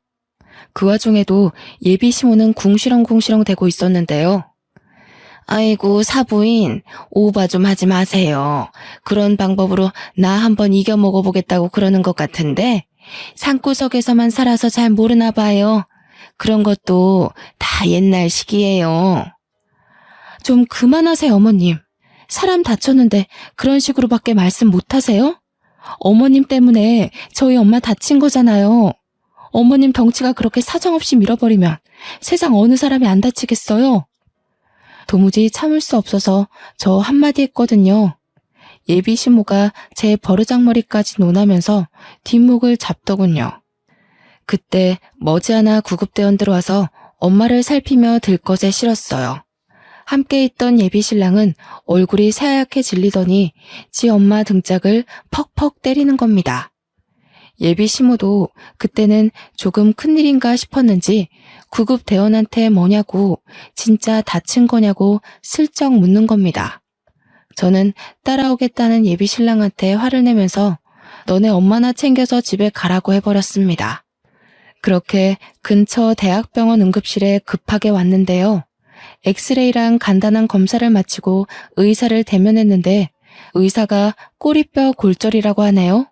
그 와중에도 예비 신호는 궁시렁궁시렁 대고 있었는데요. 아이고 사부인, 오바 좀 하지 마세요. 그런 방법으로 나 한번 이겨 먹어보겠다고 그러는 것 같은데 산구석에서만 살아서 잘 모르나 봐요. 그런 것도 다 옛날 식이에요. 좀 그만하세요, 어머님. 사람 다쳤는데 그런 식으로밖에 말씀 못하세요? 어머님 때문에 저희 엄마 다친 거잖아요. 어머님 덩치가 그렇게 사정없이 밀어버리면 세상 어느 사람이 안 다치겠어요? 도무지 참을 수 없어서 저 한마디 했거든요. 예비 신모가 제 버르장머리까지 논하면서 뒷목을 잡더군요. 그때 머지않아 구급대원 들어와서 엄마를 살피며 들것에 실었어요. 함께 있던 예비 신랑은 얼굴이 새하얗게 질리더니 지 엄마 등짝을 퍽퍽 때리는 겁니다. 예비 신모도 그때는 조금 큰일인가 싶었는지 구급대원한테 뭐냐고 진짜 다친 거냐고 슬쩍 묻는 겁니다. 저는 따라오겠다는 예비 신랑한테 화를 내면서 너네 엄마나 챙겨서 집에 가라고 해버렸습니다. 그렇게 근처 대학병원 응급실에 급하게 왔는데요. 엑스레이랑 간단한 검사를 마치고 의사를 대면했는데 의사가 꼬리뼈 골절이라고 하네요.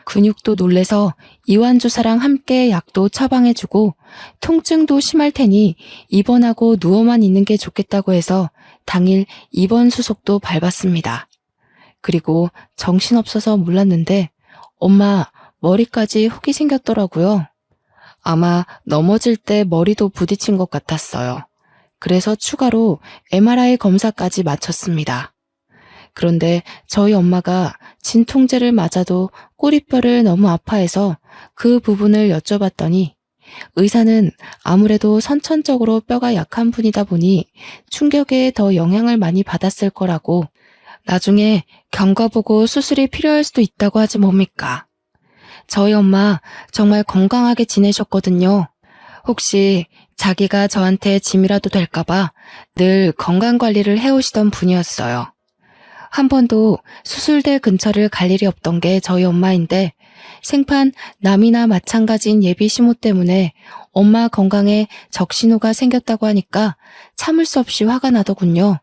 근육도 놀래서 이완주사랑 함께 약도 처방해주고 통증도 심할 테니 입원하고 누워만 있는 게 좋겠다고 해서 당일 입원 수속도 밟았습니다. 그리고 정신없어서 몰랐는데 엄마 머리까지 혹이 생겼더라고요. 아마 넘어질 때 머리도 부딪힌 것 같았어요. 그래서 추가로 MRI 검사까지 마쳤습니다. 그런데 저희 엄마가 진통제를 맞아도 꼬리뼈를 너무 아파해서 그 부분을 여쭤봤더니 의사는 아무래도 선천적으로 뼈가 약한 분이다 보니 충격에 더 영향을 많이 받았을 거라고 나중에 경과보고 수술이 필요할 수도 있다고 하지 뭡니까. 저희 엄마 정말 건강하게 지내셨거든요. 혹시 자기가 저한테 짐이라도 될까봐 늘 건강관리를 해오시던 분이었어요. 한 번도 수술대 근처를 갈 일이 없던 게 저희 엄마인데 생판 남이나 마찬가지인 예비 시모 때문에 엄마 건강에 적신호가 생겼다고 하니까 참을 수 없이 화가 나더군요.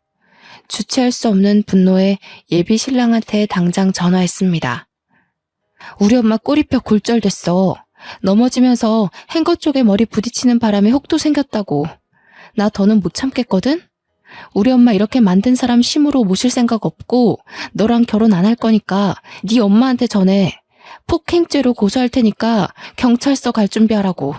주체할 수 없는 분노에 예비 신랑한테 당장 전화했습니다. 우리 엄마 꼬리뼈 골절됐어. 넘어지면서 행거 쪽에 머리 부딪히는 바람에 혹도 생겼다고. 나 더는 못 참겠거든? 우리 엄마 이렇게 만든 사람 심으로 모실 생각 없고 너랑 결혼 안 할 거니까 네 엄마한테 전해. 폭행죄로 고소할 테니까 경찰서 갈 준비하라고.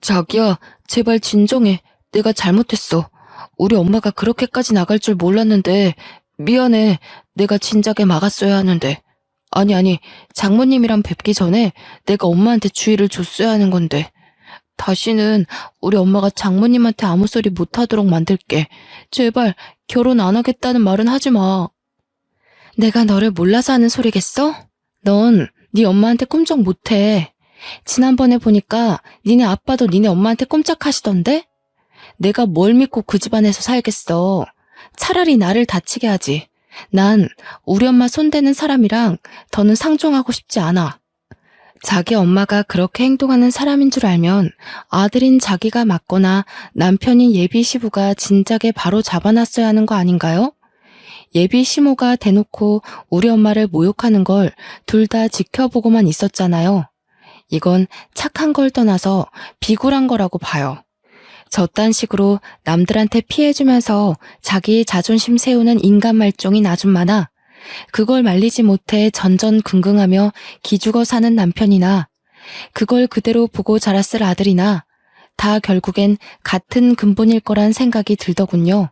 자기야, 제발 진정해. 내가 잘못했어. 우리 엄마가 그렇게까지 나갈 줄 몰랐는데 미안해. 내가 진작에 막았어야 하는데. 아니, 장모님이랑 뵙기 전에 내가 엄마한테 주의를 줬어야 하는 건데. 다시는 우리 엄마가 장모님한테 아무 소리 못하도록 만들게. 제발 결혼 안 하겠다는 말은 하지 마. 내가 너를 몰라서 하는 소리겠어? 넌 네 엄마한테 꼼짝 못해. 지난번에 보니까 니네 아빠도 니네 엄마한테 꼼짝하시던데? 내가 뭘 믿고 그 집안에서 살겠어. 차라리 나를 다치게 하지. 난 우리 엄마 손대는 사람이랑 더는 상종하고 싶지 않아. 자기 엄마가 그렇게 행동하는 사람인 줄 알면 아들인 자기가 맞거나 남편인 예비 시부가 진작에 바로 잡아놨어야 하는 거 아닌가요? 예비 시모가 대놓고 우리 엄마를 모욕하는 걸 둘 다 지켜보고만 있었잖아요. 이건 착한 걸 떠나서 비굴한 거라고 봐요. 저딴 식으로 남들한테 피해주면서 자기 자존심 세우는 인간 말종인 아줌마나 그걸 말리지 못해 전전긍긍하며 기죽어 사는 남편이나 그걸 그대로 보고 자랐을 아들이나 다 결국엔 같은 근본일 거란 생각이 들더군요.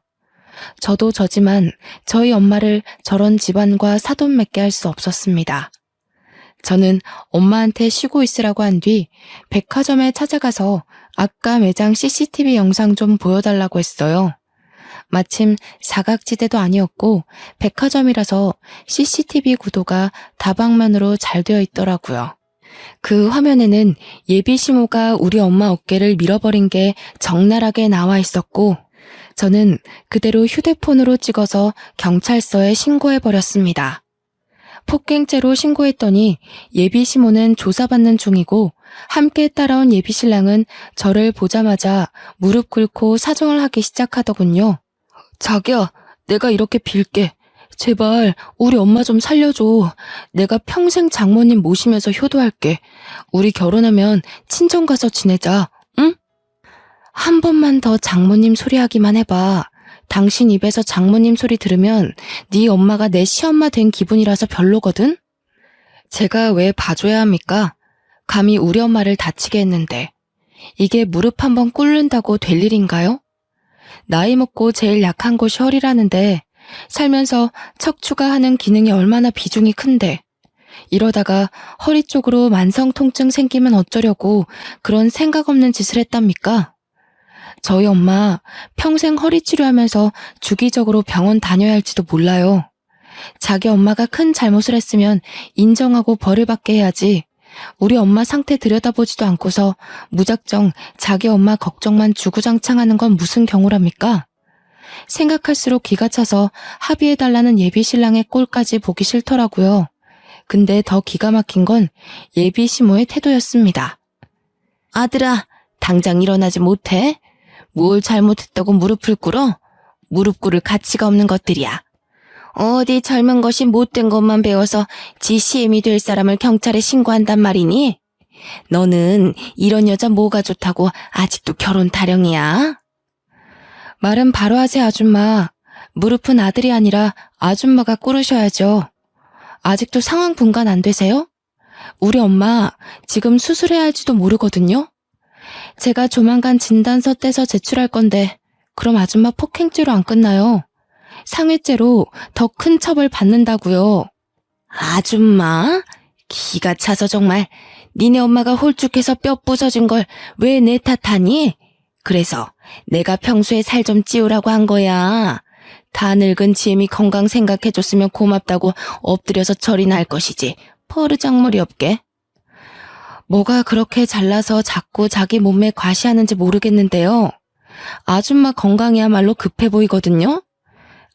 저도 저지만 저희 엄마를 저런 집안과 사돈 맺게 할 수 없었습니다. 저는 엄마한테 쉬고 있으라고 한 뒤 백화점에 찾아가서 아까 매장 CCTV 영상 좀 보여달라고 했어요. 마침 사각지대도 아니었고 백화점이라서 CCTV 구도가 다방면으로 잘 되어 있더라고요. 그 화면에는 예비 시모가 우리 엄마 어깨를 밀어버린 게 적나라하게 나와 있었고 저는 그대로 휴대폰으로 찍어서 경찰서에 신고해버렸습니다. 폭행죄로 신고했더니 예비 시모는 조사받는 중이고 함께 따라온 예비 신랑은 저를 보자마자 무릎 꿇고 사정을 하기 시작하더군요. 자기야, 내가 이렇게 빌게. 제발 우리 엄마 좀 살려줘. 내가 평생 장모님 모시면서 효도할게. 우리 결혼하면 친정 가서 지내자. 응? 한 번만 더 장모님 소리 하기만 해봐. 당신 입에서 장모님 소리 들으면 네 엄마가 내 시엄마 된 기분이라서 별로거든? 제가 왜 봐줘야 합니까? 감히 우리 엄마를 다치게 했는데. 이게 무릎 한번 꿇는다고 될 일인가요? 나이 먹고 제일 약한 곳이 허리라는데 살면서 척추가 하는 기능이 얼마나 비중이 큰데 이러다가 허리 쪽으로 만성 통증 생기면 어쩌려고 그런 생각 없는 짓을 했답니까? 저희 엄마 평생 허리 치료하면서 주기적으로 병원 다녀야 할지도 몰라요. 자기 엄마가 큰 잘못을 했으면 인정하고 벌을 받게 해야지. 우리 엄마 상태 들여다보지도 않고서 무작정 자기 엄마 걱정만 주구장창하는 건 무슨 경우랍니까? 생각할수록 기가 차서 합의해달라는 예비 신랑의 꼴까지 보기 싫더라고요. 근데 더 기가 막힌 건 예비 시모의 태도였습니다. 아들아, 당장 일어나지 못해? 뭘 잘못했다고 무릎을 꿇어? 무릎 꿇을 가치가 없는 것들이야. 어디 젊은 것이 못된 것만 배워서 지 시엠이 될 사람을 경찰에 신고한단 말이니? 너는 이런 여자 뭐가 좋다고 아직도 결혼 타령이야? 말은 바로 하세요, 아줌마. 무릎은 아들이 아니라 아줌마가 꿇으셔야죠. 아직도 상황 분간 안 되세요? 우리 엄마 지금 수술해야 할지도 모르거든요? 제가 조만간 진단서 떼서 제출할 건데 그럼 아줌마 폭행죄로 안 끝나요. 상해죄로 더 큰 처벌 받는다고요. 아줌마? 기가 차서 정말. 니네 엄마가 홀쭉해서 뼈 부서진 걸 왜 내 탓하니? 그래서 내가 평소에 살 좀 찌우라고 한 거야. 다 늙은 지엠이 건강 생각해줬으면 고맙다고 엎드려서 절이나 할 것이지. 버르장머리 없게. 뭐가 그렇게 잘나서 자꾸 자기 몸매 과시하는지 모르겠는데요. 아줌마 건강이야말로 급해 보이거든요.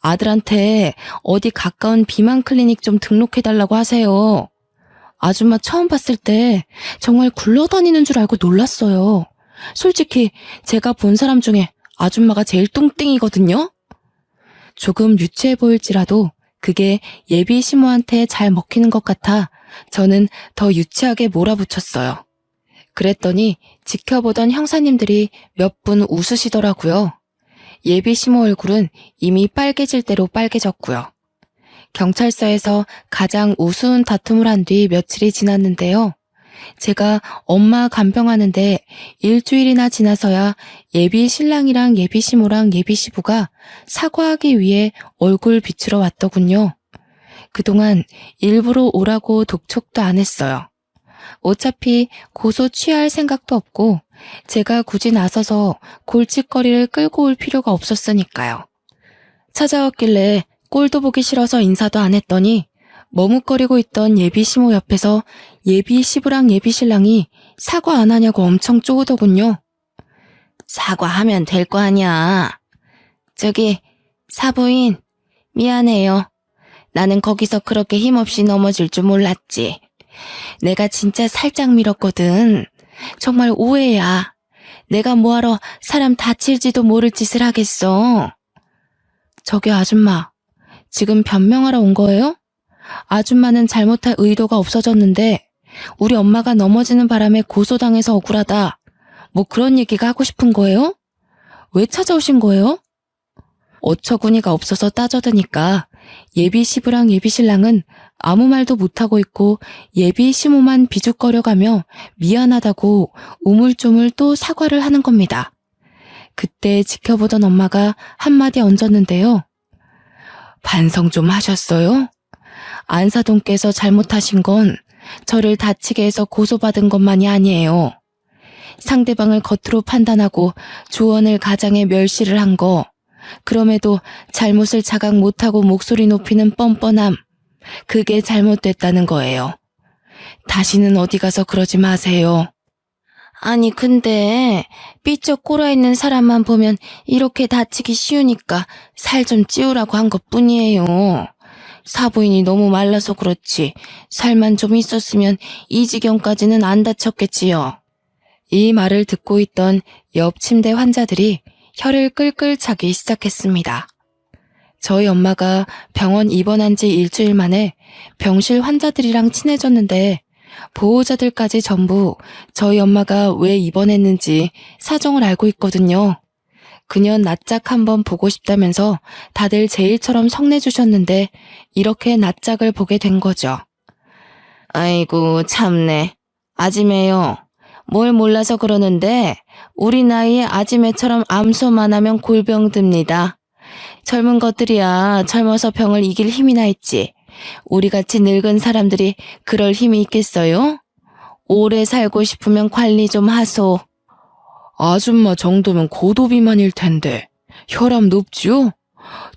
아들한테 어디 가까운 비만 클리닉 좀 등록해달라고 하세요. 아줌마 처음 봤을 때 정말 굴러다니는 줄 알고 놀랐어요. 솔직히 제가 본 사람 중에 아줌마가 제일 뚱땡이거든요. 조금 유치해 보일지라도 그게 예비 시모한테 잘 먹히는 것 같아 저는 더 유치하게 몰아붙였어요. 그랬더니 지켜보던 형사님들이 몇 분 웃으시더라고요. 예비 시모 얼굴은 이미 빨개질 대로 빨개졌고요. 경찰서에서 가장 우스운 다툼을 한 뒤 며칠이 지났는데요. 제가 엄마 간병하는데 일주일이나 지나서야 예비 신랑이랑 예비 시모랑 예비 시부가 사과하기 위해 얼굴 비추러 왔더군요. 그동안 일부러 오라고 독촉도 안 했어요. 어차피 고소 취할 생각도 없고 제가 굳이 나서서 골칫거리를 끌고 올 필요가 없었으니까요. 찾아왔길래 꼴도 보기 싫어서 인사도 안 했더니 머뭇거리고 있던 예비 시모 옆에서 예비 시부랑 예비 신랑이 사과 안 하냐고 엄청 쪼으더군요. 사과하면 될 거 아니야. 저기 사부인 미안해요. 나는 거기서 그렇게 힘없이 넘어질 줄 몰랐지. 내가 진짜 살짝 밀었거든. 정말 오해야. 내가 뭐하러 사람 다칠지도 모를 짓을 하겠어. 저기 아줌마, 지금 변명하러 온 거예요? 아줌마는 잘못할 의도가 없어졌는데 우리 엄마가 넘어지는 바람에 고소당해서 억울하다. 뭐 그런 얘기가 하고 싶은 거예요? 왜 찾아오신 거예요? 어처구니가 없어서 따져드니까 예비 시부랑 예비 신랑은 아무 말도 못하고 있고 예비 시모만 비죽거려가며 미안하다고 우물쭈물 또 사과를 하는 겁니다. 그때 지켜보던 엄마가 한마디 얹었는데요. 반성 좀 하셨어요? 안사돈께서 잘못하신 건 저를 다치게 해서 고소받은 것만이 아니에요. 상대방을 겉으로 판단하고 조언을 가장해 멸시를 한 거, 그럼에도 잘못을 자각 못하고 목소리 높이는 뻔뻔함, 그게 잘못됐다는 거예요. 다시는 어디 가서 그러지 마세요. 아니 근데 삐쩍 꼴아있는 사람만 보면 이렇게 다치기 쉬우니까 살 좀 찌우라고 한 것뿐이에요. 사부인이 너무 말라서 그렇지 살만 좀 있었으면 이 지경까지는 안 다쳤겠지요. 이 말을 듣고 있던 옆 침대 환자들이 혀를 끌끌 차기 시작했습니다. 저희 엄마가 병원 입원한 지 일주일 만에 병실 환자들이랑 친해졌는데 보호자들까지 전부 저희 엄마가 왜 입원했는지 사정을 알고 있거든요. 그년 낯짝 한번 보고 싶다면서 다들 제 일처럼 성내주셨는데 이렇게 낯짝을 보게 된 거죠. 아이고 참네. 아지매요. 뭘 몰라서 그러는데 우리 나이에 아지매처럼 암소만 하면 골병 듭니다. 젊은 것들이야 젊어서 병을 이길 힘이나 있지. 우리같이 늙은 사람들이 그럴 힘이 있겠어요? 오래 살고 싶으면 관리 좀 하소. 아줌마 정도면 고도비만일 텐데 혈압 높지요?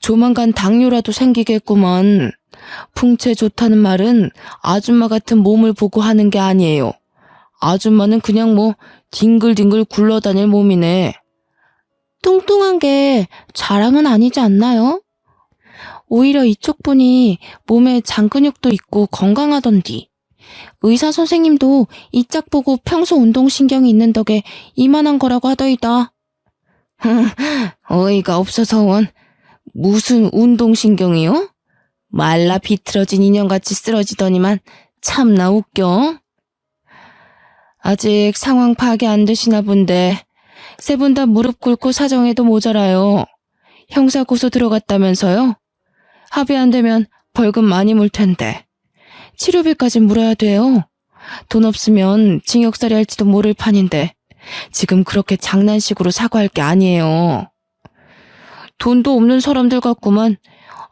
조만간 당뇨라도 생기겠구만. 풍채 좋다는 말은 아줌마 같은 몸을 보고 하는 게 아니에요. 아줌마는 그냥 뭐 뒹글뒹글 굴러다닐 몸이네. 뚱뚱한 게 자랑은 아니지 않나요? 오히려 이쪽 분이 몸에 장근육도 있고 건강하던디. 의사 선생님도 이 짝 보고 평소 운동신경이 있는 덕에 이만한 거라고 하더이다. 어이가 없어서 원. 무슨 운동신경이요? 말라 비틀어진 인형같이 쓰러지더니만 참나 웃겨. 아직 상황 파악이 안 되시나 본데 세 분 다 무릎 꿇고 사정해도 모자라요. 형사 고소 들어갔다면서요? 합의 안 되면 벌금 많이 물 텐데. 치료비까지 물어야 돼요. 돈 없으면 징역살이 할지도 모를 판인데 지금 그렇게 장난식으로 사과할 게 아니에요. 돈도 없는 사람들 같구만.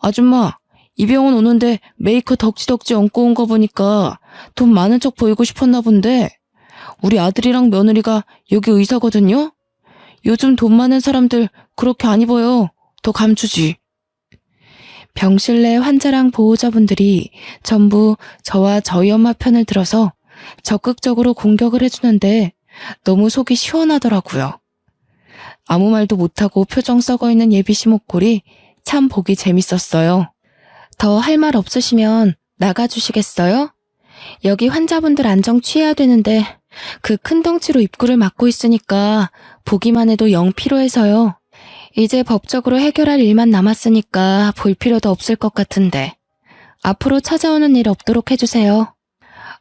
아줌마, 이 병원 오는데 메이커 덕지덕지 얹고 온 거 보니까 돈 많은 척 보이고 싶었나 본데 우리 아들이랑 며느리가 여기 의사거든요? 요즘 돈 많은 사람들 그렇게 안 입어요. 더 감추지. 병실 내 환자랑 보호자분들이 전부 저와 저희 엄마 편을 들어서 적극적으로 공격을 해주는데 너무 속이 시원하더라고요. 아무 말도 못하고 표정 썩어있는 예비 시목골이 참 보기 재밌었어요. 더 할 말 없으시면 나가주시겠어요? 여기 환자분들 안정 취해야 되는데 그 큰 덩치로 입구를 막고 있으니까 보기만 해도 영 피로해서요. 이제 법적으로 해결할 일만 남았으니까 볼 필요도 없을 것 같은데 앞으로 찾아오는 일 없도록 해주세요.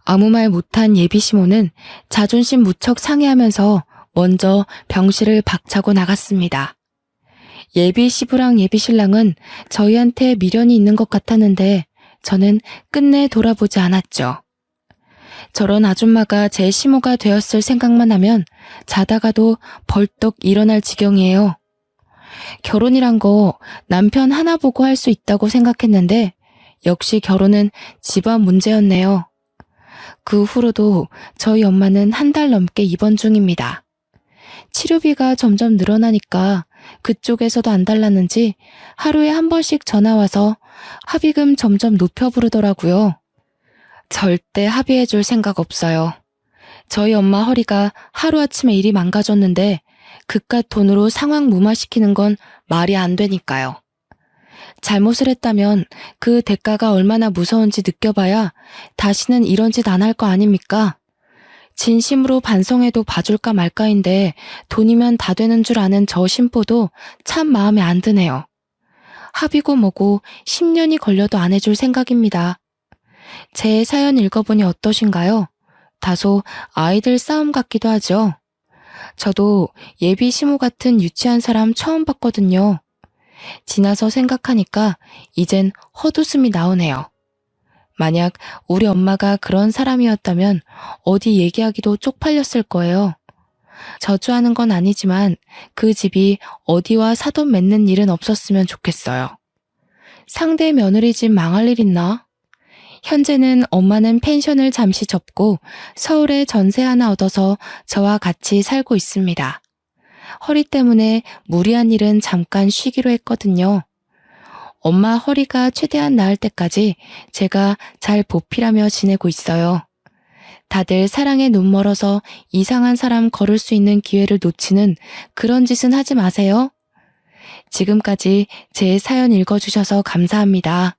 아무 말 못한 예비 시모는 자존심 무척 상해하면서 먼저 병실을 박차고 나갔습니다. 예비 시부랑 예비 신랑은 저희한테 미련이 있는 것 같았는데 저는 끝내 돌아보지 않았죠. 저런 아줌마가 제 시모가 되었을 생각만 하면 자다가도 벌떡 일어날 지경이에요. 결혼이란 거 남편 하나 보고 할 수 있다고 생각했는데 역시 결혼은 집안 문제였네요. 그 후로도 저희 엄마는 한 달 넘게 입원 중입니다. 치료비가 점점 늘어나니까 그쪽에서도 안 달랐는지 하루에 한 번씩 전화와서 합의금 점점 높여 부르더라고요. 절대 합의해줄 생각 없어요. 저희 엄마 허리가 하루아침에 일이 망가졌는데 그깟 돈으로 상황 무마시키는 건 말이 안 되니까요. 잘못을 했다면 그 대가가 얼마나 무서운지 느껴봐야 다시는 이런 짓 안 할 거 아닙니까? 진심으로 반성해도 봐줄까 말까인데 돈이면 다 되는 줄 아는 저 심보도 참 마음에 안 드네요. 합의고 뭐고 10년이 걸려도 안 해줄 생각입니다. 제 사연 읽어보니 어떠신가요? 다소 아이들 싸움 같기도 하죠. 저도 예비 시모 같은 유치한 사람 처음 봤거든요. 지나서 생각하니까 이젠 헛웃음이 나오네요. 만약 우리 엄마가 그런 사람이었다면 어디 얘기하기도 쪽팔렸을 거예요. 저주하는 건 아니지만 그 집이 어디와 사돈 맺는 일은 없었으면 좋겠어요. 상대 며느리 집 망할 일 있나? 현재는 엄마는 펜션을 잠시 접고 서울에 전세 하나 얻어서 저와 같이 살고 있습니다. 허리 때문에 무리한 일은 잠깐 쉬기로 했거든요. 엄마 허리가 최대한 나을 때까지 제가 잘 보필하며 지내고 있어요. 다들 사랑에 눈 멀어서 이상한 사람 걸을 수 있는 기회를 놓치는 그런 짓은 하지 마세요. 지금까지 제 사연 읽어주셔서 감사합니다.